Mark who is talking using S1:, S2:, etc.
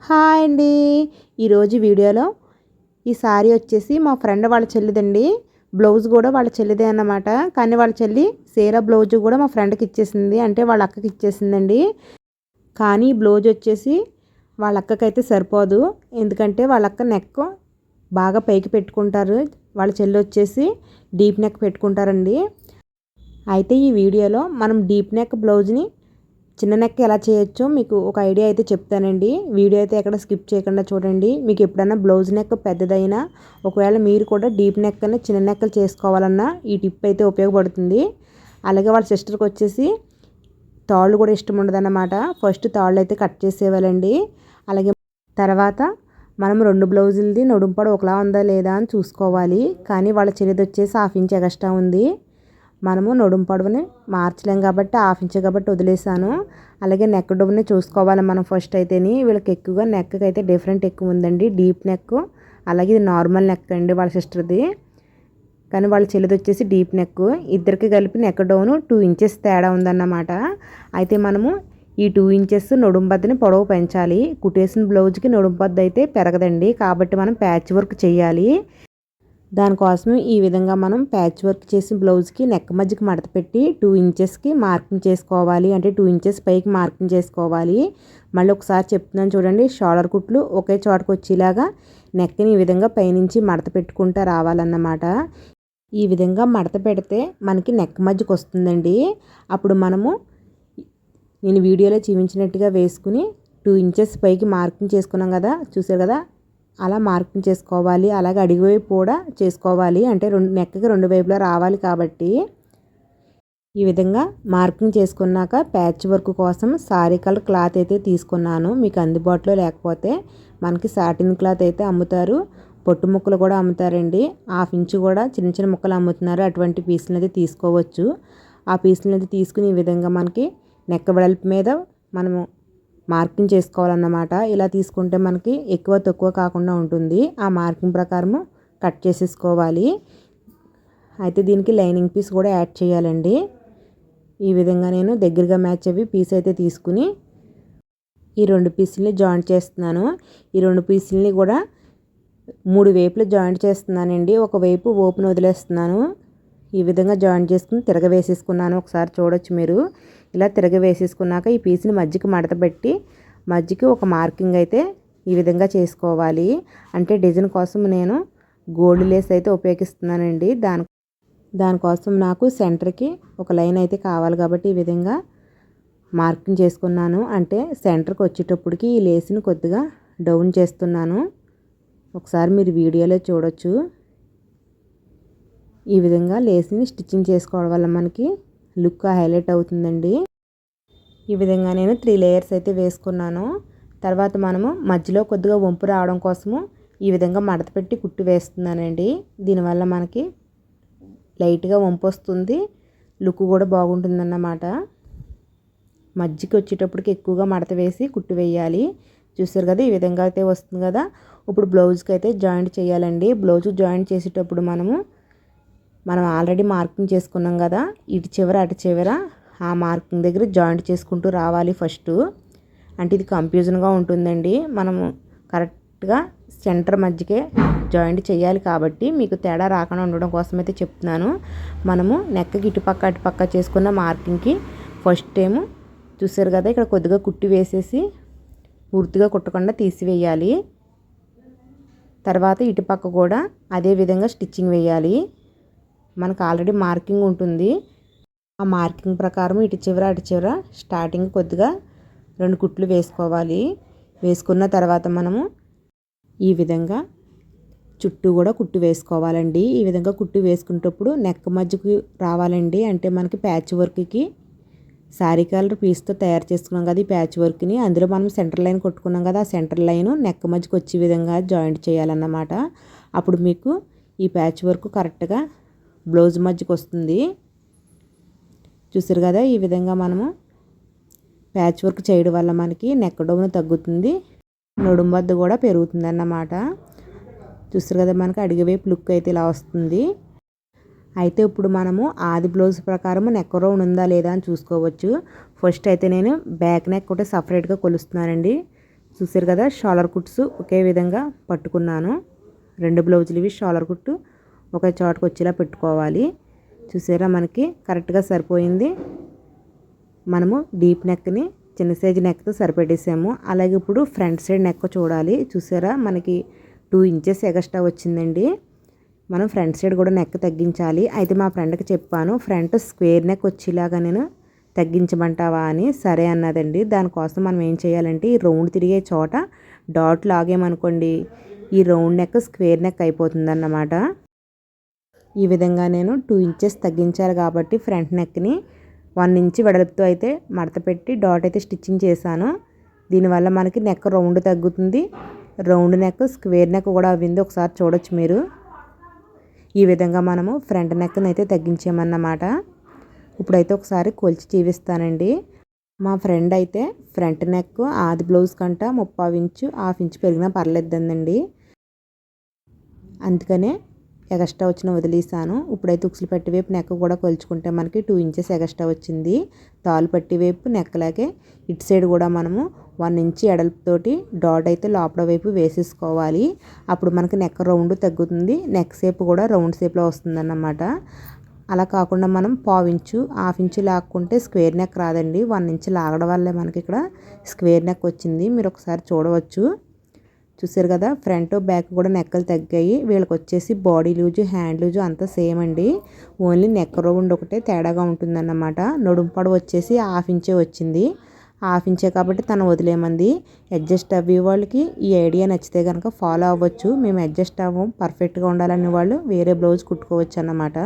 S1: Hi అండి. ఈరోజు వీడియోలో ఈ శారీ వచ్చేసి మా ఫ్రెండ్ వాళ్ళ చెల్లిదండి. బ్లౌజ్ కూడా వాళ్ళ చెల్లిదే అన్నమాట. కానీ వాళ్ళ చెల్లి సీరా బ్లౌజ్ కూడా మా ఫ్రెండ్కి ఇచ్చేసింది, అంటే వాళ్ళ అక్కకి ఇచ్చేసిందండి. కానీ ఈ బ్లౌజ్ వచ్చేసి వాళ్ళ అక్కకైతే సరిపోదు, ఎందుకంటే వాళ్ళ అక్క నెక్ బాగా పైకి పెట్టుకుంటారు, వాళ్ళ చెల్లి వచ్చేసి డీప్ నెక్ పెట్టుకుంటారండి. అయితే ఈ వీడియోలో మనం డీప్ నెక్ బ్లౌజ్ని చిన్న నెక్ ఎలా చేయొచ్చో మీకు ఒక ఐడియా అయితే చెప్తానండి. వీడియో అయితే ఎక్కడ స్కిప్ చేయకుండా చూడండి. మీకు ఎప్పుడైనా బ్లౌజ్ నెక్ పెద్దదైనా, ఒకవేళ మీరు కూడా డీప్ నెక్ అని చిన్న నెక్కలు చేసుకోవాలన్నా ఈ టిప్ అయితే ఉపయోగపడుతుంది. అలాగే వాళ్ళ సిస్టర్కి వచ్చేసి తాళ్ళు కూడా ఇష్టం ఉండదన్నమాట. ఫస్ట్ తాళ్ళు అయితే కట్ చేసేవాళ్ళండి. అలాగే తర్వాత మనం రెండు బ్లౌజులది నడుంపడ ఒకలా ఉందా లేదా అని చూసుకోవాలి. కానీ వాళ్ళ చెల్లిది వచ్చేసి 1/2 ఇంచ్ ఎక్స్ట్రా ఉంది. మనము నడుము పొడవుని మార్చలేం కాబట్టి 1/2 ఇంచ్ కాబట్టి వదిలేసాను. అలాగే నెక్ డొబ్ని చూసుకోవాలి మనం ఫస్ట్ అయితేని. వీళ్ళకి ఎక్కువగా నెక్కి అయితే డిఫరెంట్ ఎక్కువ ఉందండి, డీప్ నెక్. అలాగే ఇది నార్మల్ నెక్ అండి వాళ్ళ సిస్టర్ది, కానీ వాళ్ళ చెల్లిది వచ్చేసి డీప్ నెక్. ఇద్దరికి కలిపి నెక్ డౌన్ 2 ఇంచెస్ తేడా ఉందన్నమాట. అయితే మనము ఈ 2 ఇంచెస్ నడుము బద్దని పొడవు పెంచాలి. కుట్టేసిన బ్లౌజ్కి నడుము బద్ద అయితే పెరగదండి, కాబట్టి మనం ప్యాచ్ వర్క్ చేయాలి. దానికోసం ఈ విధంగా మనం ప్యాచ్ వర్క్ చేసిన బ్లౌజ్కి నెక్ మధ్యకి మడత పెట్టి 2 ఇంచెస్కి మార్కింగ్ చేసుకోవాలి, అంటే 2 ఇంచెస్ పైకి మార్కింగ్ చేసుకోవాలి. మళ్ళీ ఒకసారి చెప్తున్నాను చూడండి, షోల్డర్ కుట్లు ఒకే చోటకు వచ్చేలాగా నెక్ని ఈ విధంగా పైనుంచి మడత పెట్టుకుంటూ రావాలన్నమాట. ఈ విధంగా మడత పెడితే మనకి నెక్ మధ్యకి వస్తుందండి. అప్పుడు మనము నేను వీడియోలో చూపించినట్టుగా వేసుకుని 2 ఇంచెస్ పైకి మార్కింగ్ చేసుకున్నాం కదా, చూసారు కదా, అలా మార్కింగ్ చేసుకోవాలి. అలాగే అడుగు వైపు కూడా చేసుకోవాలి, అంటే నెక్కి రెండు వైపులా రావాలి. కాబట్టి ఈ విధంగా మార్కింగ్ చేసుకున్నాక ప్యాచ్ వర్క్ కోసం సారీ కలర్ క్లాత్ అయితే తీసుకున్నాను. మీకు అందుబాటులో లేకపోతే మనకి సాటిన్ క్లాత్ అయితే అమ్ముతారు, పొట్టు ముక్కలు కూడా అమ్ముతారండి. 1/2 ఇంచ్ కూడా చిన్న చిన్న ముక్కలు అమ్ముతున్నారు, అటువంటి పీసులు అయితే తీసుకోవచ్చు. ఆ పీసులు అయితే తీసుకుని ఈ విధంగా మనకి నెక్ వెడల్పు మీద మనము మార్కింగ్ చేసుకోవాలన్నమాట. ఇలా తీసుకుంటే మనకి ఎక్కువ తక్కువ కాకుండా ఉంటుంది. ఆ మార్కింగ్ ప్రకారము కట్ చేసేసుకోవాలి. అయితే దీనికి లైనింగ్ పీస్ కూడా యాడ్ చేయాలండి. ఈ విధంగా నేను దగ్గరగా మ్యాచ్ అవి పీస్ అయితే తీసుకుని ఈ 2 పీసుల్ని జాయింట్ చేస్తున్నాను. ఈ 2 పీసుల్ని కూడా 3 వైపులు జాయింట్ చేస్తున్నానండి. ఒకవైపు ఓపెన్ వదిలేస్తున్నాను. ఈ విధంగా జాయింట్ చేసుకుని తిరగవేసేసుకున్నాను. ఒకసారి చూడొచ్చు మీరు. ఇలా తిరగవేసేసుకున్నాక ఈ పీస్ని మధ్యకి మడత పెట్టి మధ్యకి ఒక మార్కింగ్ అయితే ఈ విధంగా చేసుకోవాలి. అంటే డిజైన్ కోసం నేను గోల్డ్ లేస్ అయితే ఉపయోగిస్తున్నానండి. దానికోసం నాకు సెంటర్కి ఒక లైన్ అయితే కావాలి కాబట్టి ఈ విధంగా మార్కింగ్ చేసుకున్నాను. అంటే సెంటర్కి వచ్చేటప్పటికి ఈ లేస్ని కొద్దిగా డౌన్ చేస్తున్నాను. ఒకసారి మీరు వీడియోలో చూడొచ్చు. ఈ విధంగా లేస్ని స్టిచ్చింగ్ చేసుకోవడం వల్ల మనకి లుక్ హైలైట్ అవుతుందండి. ఈ విధంగా నేను 3 లేయర్స్ అయితే వేసుకున్నాను. తర్వాత మనము మధ్యలో కొద్దిగా వంపు రావడం కోసము ఈ విధంగా మడత పెట్టి కుట్టు వేస్తున్నానండి. దీనివల్ల మనకి లైట్గా వంపు వస్తుంది, లుక్ కూడా బాగుంటుందన్నమాట. మధ్యకి వచ్చేటప్పటికి ఎక్కువగా మడత వేసి కుట్టు వేయాలి. చూసారు కదా, ఈ విధంగా అయితే వస్తుంది కదా. ఇప్పుడు బ్లౌజ్కి అయితే జాయింట్ చేయాలండి. బ్లౌజ్ జాయింట్ చేసేటప్పుడు మనం ఆల్రెడీ మార్కింగ్ చేసుకున్నాం కదా, ఇటు చివర అటు చివర ఆ మార్కింగ్ దగ్గర జాయింట్ చేసుకుంటూ రావాలి ఫస్ట్. అంటే ఇది కన్ఫ్యూజన్గా ఉంటుందండి. మనము కరెక్ట్గా సెంటర్ మధ్యకే జాయింట్ చేయాలి, కాబట్టి మీకు తేడా రాకుండా ఉండడం కోసం అయితే చెప్తున్నాను. మనము నెక్కి ఇటుపక్క అటుపక్క చేసుకున్న మార్కింగ్కి ఫస్ట్ టైం చూసారు కదా, ఇక్కడ కొద్దిగా కుట్టి వేసేసి పూర్తిగా కుట్టకుండా తీసివేయాలి. తర్వాత ఇటుపక్క కూడా అదే విధంగా స్టిచ్చింగ్ వేయాలి. మనకు ఆల్రెడీ మార్కింగ్ ఉంటుంది. ఆ మార్కింగ్ ప్రకారం ఇటు చివర అటు చివర స్టార్టింగ్ కొద్దిగా 2 కుట్లు వేసుకోవాలి. వేసుకున్న తర్వాత మనము ఈ విధంగా చుట్టూ కూడా కుట్టు వేసుకోవాలండి. ఈ విధంగా కుట్టు వేసుకునేటప్పుడు నెక్ మధ్యకి రావాలండి. అంటే మనకి ప్యాచ్ వర్క్కి శారీ కలర్ పీస్తో తయారు చేసుకున్నాం కదా ఈ ప్యాచ్ వర్క్ని, అందులో మనం సెంటర్ లైన్ కొట్టుకున్నాం కదా, ఆ సెంటర్ లైన్ నెక్ మధ్యకి వచ్చే విధంగా జాయింట్ చేయాలన్నమాట. అప్పుడు మీకు ఈ ప్యాచ్ వర్క్ కరెక్ట్గా బ్లౌజ్ మధ్యకి వస్తుంది. చూసారు కదా, ఈ విధంగా మనము ప్యాచ్ వర్క్ చేయడం వల్ల మనకి నెక్ డౌన్ తగ్గుతుంది, నడుము వద్ద కూడా పెరుగుతుంది అన్నమాట. చూసారు కదా, మనకి అడిగే వైపు లుక్ అయితే ఇలా వస్తుంది. అయితే ఇప్పుడు మనము ఆది బ్లౌజ్ ప్రకారం నెక్ రౌండ్ ఉందా లేదా అని చూసుకోవచ్చు. ఫస్ట్ అయితే నేను బ్యాక్ నెక్ ఒకటి సపరేట్గా కొలుస్తున్నానండి. చూసారు కదా, షాలర్ కుట్స్ ఒకే విధంగా పట్టుకున్నాను. 2 బ్లౌజులు ఇవి షాలర్ కుట్టు ఒక చోటకు వచ్చేలా పెట్టుకోవాలి. చూసారా, మనకి కరెక్ట్గా సరిపోయింది. మనము డీప్ నెక్ని చిన్న సైజు నెక్తో సరిపెట్టేసాము. అలాగే ఇప్పుడు ఫ్రంట్ సైడ్ నెక్ చూడాలి. చూసారా, మనకి 2 ఇంచెస్ ఎక్స్ట్రా వచ్చిందండి. మనం ఫ్రంట్ సైడ్ కూడా నెక్ తగ్గించాలి. అయితే మా ఫ్రెండ్కి చెప్పాను, ఫ్రంట్ స్క్వేర్ నెక్ వచ్చేలాగా నేను తగ్గించమంటావా అని. సరే అన్నదండి. దానికోసం మనం ఏం చేయాలంటే ఈ రౌండ్ తిరిగే చోట డాట్ లాగేమనుకోండి, ఈ రౌండ్ నెక్ స్క్వేర్ నెక్ అయిపోతుందన్నమాట. ఈ విధంగా నేను 2 ఇంచెస్ తగ్గించాలి కాబట్టి ఫ్రంట్ నెక్ని 1 ఇంచ్ వెడల్పుతో అయితే మడత పెట్టి డాట్ అయితే స్టిచ్చింగ్ చేశాను. దీనివల్ల మనకి నెక్ రౌండ్ తగ్గుతుంది. రౌండ్ నెక్ స్క్వేర్ నెక్ కూడా అవ్వింది, ఒకసారి చూడొచ్చు మీరు. ఈ విధంగా మనము ఫ్రంట్ నెక్ని అయితే తగ్గించామన్నమాట. ఇప్పుడైతే ఒకసారి కొలిచి చూపిస్తానండి. మా ఫ్రెండ్ అయితే ఫ్రంట్ నెక్ ఆది బ్లౌజ్ కంట 30 ఇంచు 1/2 ఇంచు పెరిగినా పర్లేదండి. అందుకనే ఎక్స్ట్రా వచ్చిన వదిలేసాను. ఇప్పుడైతే ఉక్సులు పట్టి వైపు నెక్ కూడా కొలుచుకుంటే మనకి 2 ఇంచెస్ ఎక్స్ట్రా వచ్చింది. తాలు పట్టి వైపు నెక్కలాగే ఇటు సైడ్ కూడా మనము 1 ఇంచ్ ఎడల్పుతోటి డాట్ అయితే లోపల వైపు వేసేసుకోవాలి. అప్పుడు మనకి నెక్ రౌండ్ తగ్గుతుంది, నెక్ షేప్ కూడా రౌండ్ షేప్లో వస్తుందన్నమాట. అలా కాకుండా మనం 1/2 ఇంచు 1/2 ఇంచు లాక్కుంటే స్క్వేర్ నెక్ రాదండి. 1 ఇంచ్ లాగడం వల్లే మనకి ఇక్కడ స్క్వేర్ నెక్ వచ్చింది. మీరు ఒకసారి చూడవచ్చు. చూసారు కదా, ఫ్రంట్ బ్యాక్ కూడా నెక్కలు తగ్గాయి. వీళ్ళకి వచ్చేసి బాడీ లూజు హ్యాండ్ లూజు అంతా సేమ్ అండి. ఓన్లీ నెక్ రౌండ్ ఒకటే తేడాగా ఉంటుందన్నమాట. నడుము పొడవు వచ్చేసి 1/2 ఇంచే వచ్చింది. 1/2 ఇంచే కాబట్టి తను వదిలేమంది. అడ్జస్ట్ అవ్వే వాళ్ళకి ఈ ఐడియా నచ్చితే కనుక ఫాలో అవ్వచ్చు. మేము అడ్జస్ట్ అవ్వం, పర్ఫెక్ట్గా ఉండాలనే వాళ్ళు వేరే బ్లౌజ్ కుట్టుకోవచ్చు అన్నమాట.